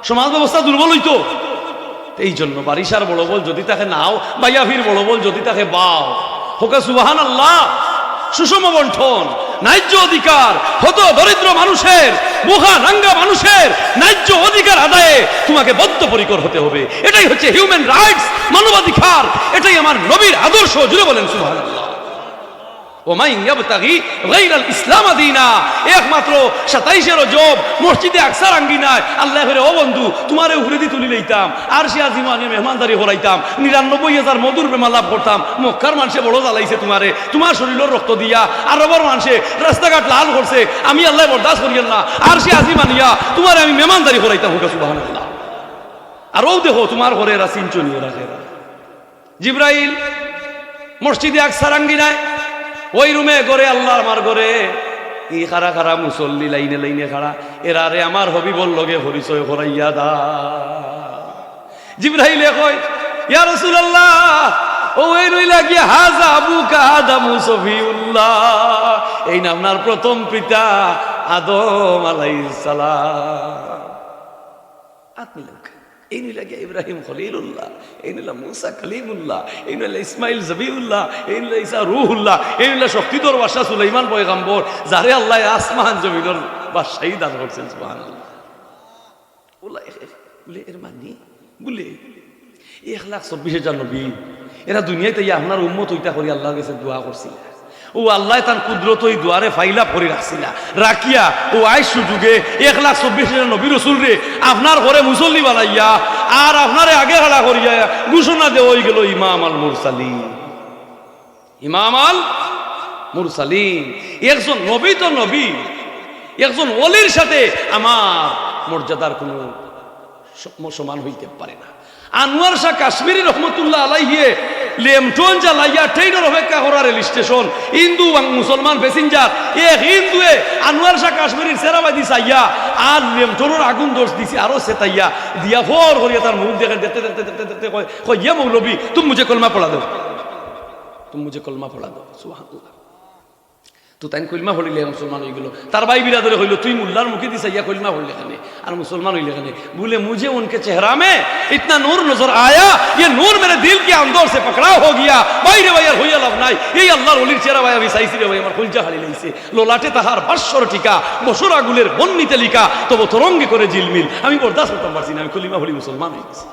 সমাজ ব্যবস্থা দুর্বল হইতো। এই জন্য বারিশার বড় বল যদি তাকে নাও বাইয়াফির বড় বল যদি তাকে বাও হোক সুবহানাল্লাহ। সুষম বন্টন ন্যায্য অধিকার হতো দরিদ্র মানুষের মুখা নাঙ্গা মানুষের ন্যায্য অধিকার আদায়ে তোমাকে বদ্ধপরিকর হতে হবে, এটাই হচ্ছে হিউম্যান রাইটস মানবাধিকার, এটাই আমার নবীর আদর্শ। জুড়ে বলেন সুবহানাল্লাহ। ওমাইন ইয়াবতাগি গায়রাল ইসলাম দীনা, একমাত্র 27 রজব মসজিদে আকসার আঙ্গিনায় আল্লাহ করে ও বন্ধু তোমারে উহরে দি তুলি লইতাম আর সে আজিমানে মেহমানদারি হরাইতাম 99,000 মধুর বেমা লাভ করতাম। মক্কার মানুষে বড় জ্বালাইছে তোমারে, তোমার শরীরের রক্ত দিয়া আরবের মানুষে রাস্তাঘাট লাল করছে, আমি আল্লাহ বরদাস্ত করিয়েন না আর সে আজিমানিয়া তোমারে আমি মেহমানদারি হরাইতাম। হোক সুবহানাল্লাহ। আর ও দেখো তোমার ঘরে এরা সিঞ্চনীয় রাখে। জিব্রাইল মসজিদে আকসার আঙ্গিনায় ওই রুমে ঘরে আল্লাহ আমার ঘরে ই খারা খারা মুসল্লি লাইনে লাইনে খাড়া, এরা রে আমার হবিবর লগে পরিচয় করাইয়া দা। জিব্রাইলে কয় ইয়া রাসূলুল্লাহ, ও এই রইলা কি হাজা আবুকা আদমু সফিউল্লাহ, এই না আপনার প্রথম পিতা আদম আলাইহিস সালাম। আপনি লোক এই নিলা গিয়া ইব্রাহিম খলিলুল্লাহ, এই নিলা মুসা কালিমুল্লাহ, এই নিলা ইসমাইল জবিউল্লাহ, এই নিলা ঈসা রূহুল্লাহ, এই নিলা শক্তিধর বাদশা সুলাইমান পয়গম্বর, যারে আল্লাহ আসমান জমিনের বাদশাহী দান করছেন। সুবহানাল্লাহ। বলে এর মানে বলে 1,24,000 নবী এরা দুনিয়াতে আপনার উম্মত ওইটা করি আল্লাহর কাছে দোয়া করছিল। ও আল্লাহ তার কুদরত ওই দুয়ারে ফাইলা পরি রাখছিল, রাখিয়া ও আই সুযোগে 1,24,000 নবী রসুল রে আপনার ঘরে মুসল্লি বানাইয়া আর আপনারে আগে হালা করিয়া ঘোষণা দেওয়া হয়ে গেল ইমাম আল মুরসালিন। ইমাম আল মুরসালিন, একজন নবী তো নবী, একজন ওলির সাথে আমার মর্যাদার কোনো সমান হইতে পারে না। আনোয়ার শাহ কাশ্মীরি রহমতুল্লাহ আলাইহি লেমটন জ্বালাইয়া ট্রেনের অপেক্ষা করার রেল স্টেশন, হিন্দু মুসলমান প্যাসেঞ্জার এক হিন্দুয়ে আনোয়ার শাহ কাশ্মীরির সেরাবাদি চাইয়া আর লেমটনের আগুন দোষ দিছে আরো সেতাইয়া দিয়া ফর করিয়া তার মুখ দেখে দেখতে দেখতে দেখতে দেখতে কয় ইয়া মৌলবী তুমি মুঝে কলমা পড়া দাও, তুমি মুঝে কলমা পড়া দাও। সুবহানাল্লাহ। তো তাই কলমা পড়িলে মুসলমান হয়ে গেল। তার ভাই বিরাদরে হইল তুই মুল্লার মুখে দিস ইয়া কলমা পড়লে এখানে আর মুসলমান হইলে এখানে। বলে মুझे उनके चेहरा में इतना नूर नजर आया, ये नूर मेरे दिल के अंदर से पकड़ा हो गया। भाई रे भाई হইয়া লাভ নাই, এই আল্লাহর ওলির চেহারা ভাই আমি চাইছি রে ভাই, আমার কলজা হারি লাইছে। লোলাটে তাহার বাশ্বর টিকা, বসর আগুলের বন্নিতে লিখা, তবু তরঙ্গে করে ঝিলমিল। আমি বরদাস্ত করতে পারছি না, আমি কলিমা পড়ি মুসলমান হয়ে গেছি।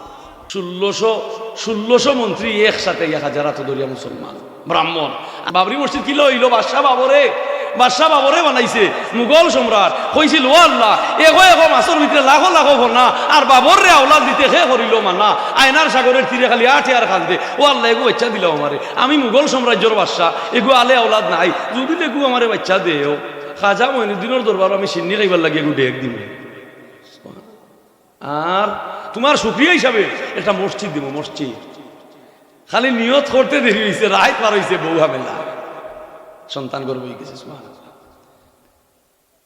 1600 মন্ত্রী একসাথে 1000 দরিয়া মুসলমান ব্রাহ্মণ। বাবরি মসজিদ কি লইল বাদশাহ বাবরে বানাইছে মুঘল সম্রাট। কইছিল ও আল্লাহ এগো মাসের ভিতরে লাখো লাখো ভরনা আর বাবর রে আওলাদ দিতে হে করিল মানা, আয়নার সাগরের তীরে খালি 8 খালতে। ও আল্লাহ এগো বাচ্চা দিল আমারে, আমি মুঘল সাম্রাজ্যের বাদশাহ, এগো আলে আওলাদ নাই, যদি লেগু আমারে বাচ্চা দেও। খাজা মঈনুদ্দিনের দরবার আমি সিন্নি খাইবার লাগে এগু ডেক দিব, আর তোমার শুকরিয়া হিসাবে একটা মসজিদ দিব। মসজিদ খালি নিয়ত করতে দেরি হয়েছে, রায় পার হয়েছে, বউ হামেলা সন্তান গর্ব হয়ে গেছে।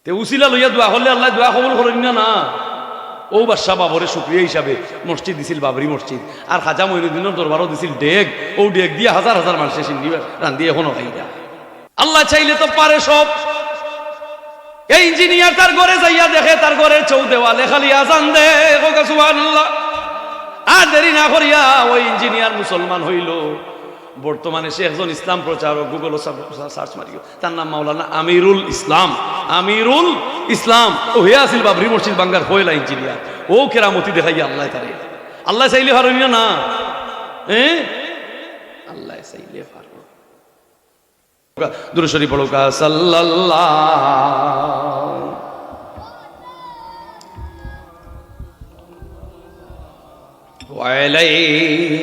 তে উসিলা লইয়া দোয়া হলে আল্লাহ দোয়া কবুল করেন না। ও বাদশাহ বাবরে শুকরিয়া হিসাবে মসজিদ দিছিল, বাবরি মসজিদ। আর খাজা মঈনুদ্দিনের দরবারও দিছিল ডেক, ও ডেক দিয়ে হাজার হাজার মানুষের সিন্নি রান্ধি এখনো খাইয়া। আল্লাহ চাইলে তো পারে সব। এই ইঞ্জিনিয়ার তার ঘরে যাইয়া দেখে তার ঘরের চৌদেওয়ালে খালি আজান দে সুবহানাল্লাহ। আর দেরি না করিয়া ওই ইঞ্জিনিয়ার মুসলমান হইল। বর্তমানে সে একজন ইসলাম প্রচারক, গুগল সার্চ মারিও, তার নাম মাওলানা আমিরুল ইসলাম। আমিরুল ইসলাম ও হয়ে আসিল বাবরি মসজিদ বাঙ্গার হইলা ইঞ্জিনিয়ার। ও কেরামতি দেখাইয়া আল্লাহ তারে, আল্লাহ চাইলে পারবি না, আল্লাহ চাইলে পারব। দুরূদ শরীফ পড়ো কা সাল্লাল্লাহু আলাইহি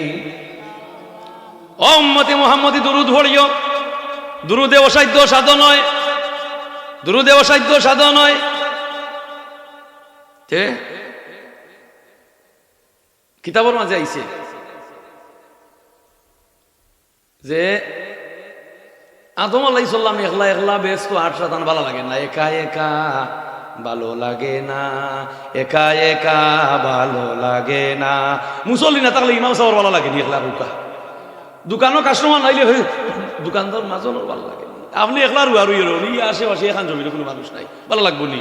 ও উম্মতে মুহাম্মদী দুরূদ পড়িও। দুরূদে অসাধ্য সাধন নয়, দুরূদে অসাধ্য সাধন নয়। কিতাবের মাঝে আইছে যে আদম আলাইহিস সালাম একলা একলা ব্যস্ত, 8 শতান ভালো লাগে না, একা একা ভালো লাগে না, একা একা ভালো লাগে না। মুসল্লি না থাকলে ইমাম সাহেব ভালো লাগে নি, একলা রুকা দোকানও কাস্টমার নাইলে দোকানদার মাজনের ভালো লাগে। আপনি একলা রুয়ারু আশেপাশে এখান জমির কোনো মানুষ নাই, ভালো লাগবো নি।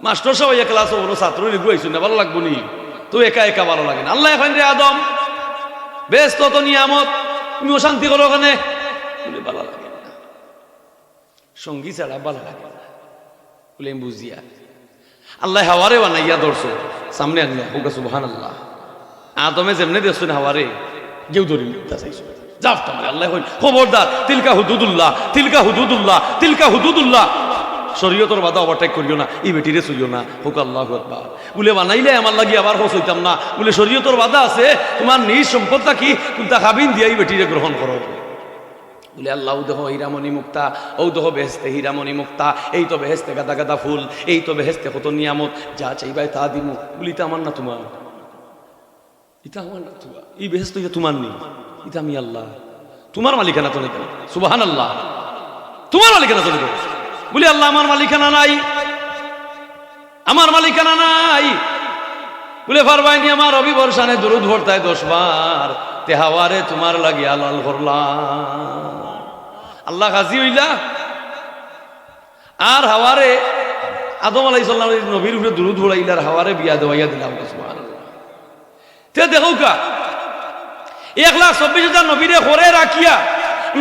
মাস্টার সবাই ক্লাস হলো, ছাত্র রেগুয়াইছেন না, ভালো লাগবো নি। তো একা একা ভালো লাগে না। আল্লাহ এখন রে আদম ব্যস্ত তো নিয়ামত, তুমি অশান্তি করো ওখানে, ভালো লাগে না, সঙ্গী ছাড়া ভালো লাগে না বলে বুঝিয়া আল্লাহ হাওয়ারে বানাইয়া ধরছো সামনে আনিয়া হোক সুবহানাল্লাহ। আদমে যেমনে দেখছেন হাওয়ারে কেউ ধরি চাইছো জাফটা মানে আল্লাহ খবরদার, তিলকা হুদুদুল্লাহ, তিলকা হুদুদুল্লাহ, তিলকা হুদুদুল্লাহ। শরীয়তের বাধা ওভারটেক করিও না, এই বেটিরে চলিও না, হোক আল্লাহু আকবার বলে বানাইলে আমার লাগি আবার হোস হইতাম না। বলে শরীয়তের বাধা আছে, তোমার নিজ সম্পদটা কি কোনটা খাবিন দিয়া এই বেটিরে গ্রহণ করো। বলে আল্লাহ দেখো হীরামণি মুক্তা, ও দেখো বেহেস্তে হীরামণি মুক্তা, এই তো বেহেস্তে গাদা গাদা ফুল, এই তো বেহেস্তে কত নিয়ামত, যা চাইবাই তা দিমু। বলিতে আমার না তোমার এটা আমার না, এই বেহেশত এটা তোমার নেই, এটা আমি আল্লাহ, তোমার মালিকানা তো নেই। সুবহানাল্লাহ, তোমার মালিকানা তো নেই। বলি আল্লাহ আমার মালিকানা নাই, আমার মালিকানা নাই। বলে পারবাইনি আমার অভিবর্ষণে দুরুদ ভরতায় 10 বার, তে হাওয়ারে তোমার লাগি আলাল করলাম। আল্লাহ গাজী হইলা আর হাওয়ারে আদম আলাইহিস সালামের নবীর উপরে দুরুদ ভরাইলার হাওয়ারে বিয়া দেওয়াইয়া দিলাম। সুবহানাল্লাহ। তে দেখো কা 1,24,000 নবীরে করে রাখিয়া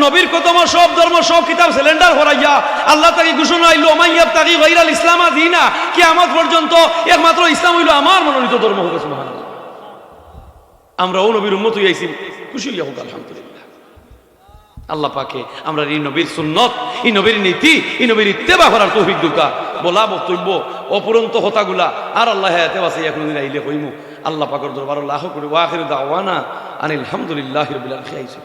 নবীর কদম সব ধর্ম সব কিতাব সিলিন্ডার হরাইয়া আল্লাহ তাকে ঘোষণা আইলো মাইয়াব তাকি গায়রাল ইসলাম দিনা, কিয়ামত পর্যন্ত একমাত্র ইসলাম হইল আমার মনোনীত ধর্ম হবে। সুবহানাল্লাহ। আমরাও নবীর উম্মত হইয়াছি, খুশি হইয়া হোক আলহামদুলিল্লাহ। আল্লাহ পাকে আমরা এই নবীর সুন্নত, এই নবীর নীতি, এই নবীর ইত্তেবা করার তৌফিক দুকা বলা বক্তব্য অপুরন্ত হতাগুলা আর আল্লাহ হায়াতে বাঁচাইয়া কোনদিন আইলে কইমু। আল্লাহ পাকের দরবার আল্লাহ করি। ওয়া আখিরু দাওয়ানা আনিল হামদুলিল্লাহি রাব্বিল আলামিন।